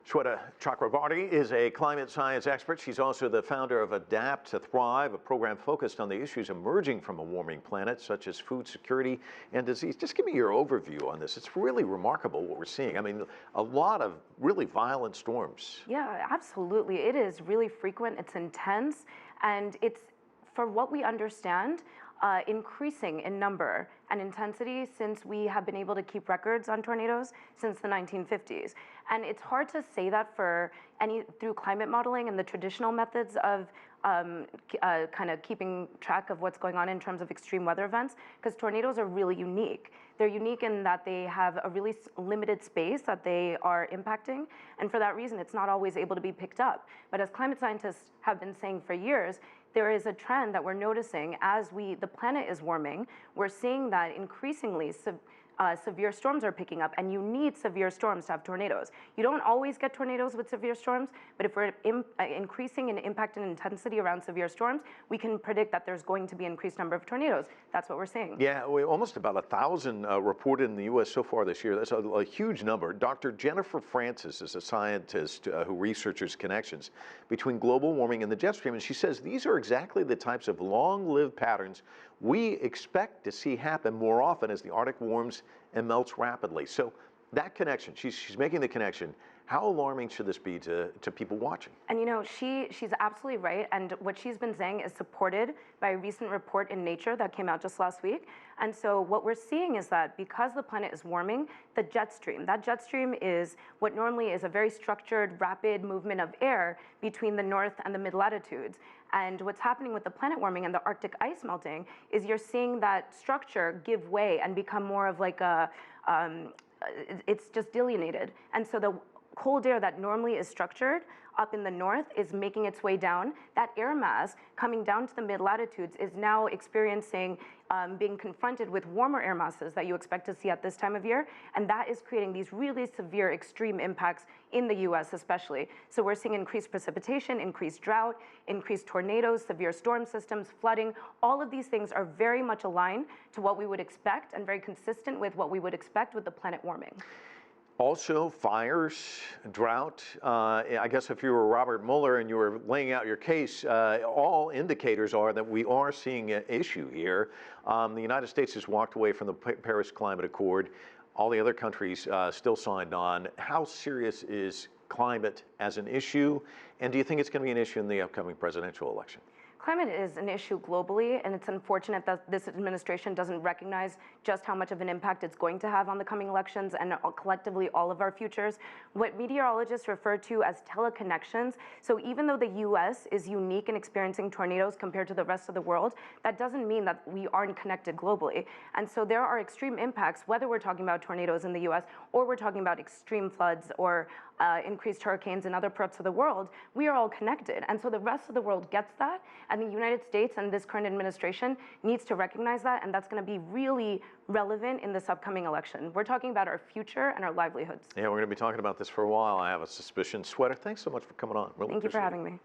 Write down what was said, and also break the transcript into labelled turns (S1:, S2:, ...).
S1: Sweta Chakraborty is a climate science expert. She's also the founder of Adapt to Thrive, a program focused on the issues emerging from a warming planet, such as food security and disease. Just give me your overview on this. It's really remarkable what we're seeing. I mean, a lot of really violent storms.
S2: Yeah, absolutely. It is really frequent, it's intense, and it's, for what we understand, increasing in number and intensity since we have been able to keep records on tornadoes since the 1950s. And it's hard to say that through climate modeling and the traditional methods of kind of keeping track of what's going on in terms of extreme weather events, because tornadoes are really unique. They're unique in that they have a really limited space that they are impacting, and for that reason, it's not always able to be picked up. But as climate scientists have been saying for years, there is a trend that we're noticing as the planet is warming. We're seeing that increasingly severe storms are picking up, and you need severe storms to have tornadoes. You don't always get tornadoes with severe storms, but if we're increasing in impact and intensity around severe storms, we can predict that there's going to be an increased number of tornadoes. That's what we're seeing.
S1: Yeah, almost about 1,000 reported in the U.S. so far this year. That's a huge number. Dr. Jennifer Francis is a scientist who researches connections between global warming and the jet stream, and she says these are exactly the types of long-lived patterns we expect to see happen more often as the Arctic warms and melts rapidly. So that connection, she's making the connection. How alarming should this be to people watching?
S2: And you know, she's absolutely right, and what she's been saying is supported by a recent report in Nature that came out just last week. And so what we're seeing is that because the planet is warming, that jet stream is what normally is a very structured, rapid movement of air between the north and the mid-latitudes. And what's happening with the planet warming and the Arctic ice melting is you're seeing that structure give way and become more of like it's just delineated. And so the cold air that normally is structured up in the north is making its way down. That air mass coming down to the mid-latitudes is now experiencing being confronted with warmer air masses that you expect to see at this time of year, and that is creating these really severe extreme impacts in the US especially. So we're seeing increased precipitation, increased drought, increased tornadoes, severe storm systems, flooding. All of these things are very much aligned to what we would expect and very consistent with what we would expect with the planet warming.
S1: Also, fires, drought. I guess if you were Robert Mueller and you were laying out your case, all indicators are that we are seeing an issue here. The United States has walked away from the Paris Climate Accord. All the other countries still signed on. How serious is climate as an issue? And do you think it's going to be an issue in the upcoming presidential election?
S2: Climate is an issue globally, and it's unfortunate that this administration doesn't recognize just how much of an impact it's going to have on the coming elections and collectively all of our futures. What meteorologists refer to as teleconnections. So even though the US is unique in experiencing tornadoes compared to the rest of the world, that doesn't mean that we aren't connected globally. And so there are extreme impacts, whether we're talking about tornadoes in the US or we're talking about extreme floods or increased hurricanes in other parts of the world. We are all connected. And so the rest of the world gets that. And the United States and this current administration needs to recognize that, and that's going to be really relevant in this upcoming election. We're talking about our future and our livelihoods.
S1: Yeah, we're going to be talking about this for a while, I have a suspicion. Sweta, thanks so much for coming on. Really
S2: Thank you for having me.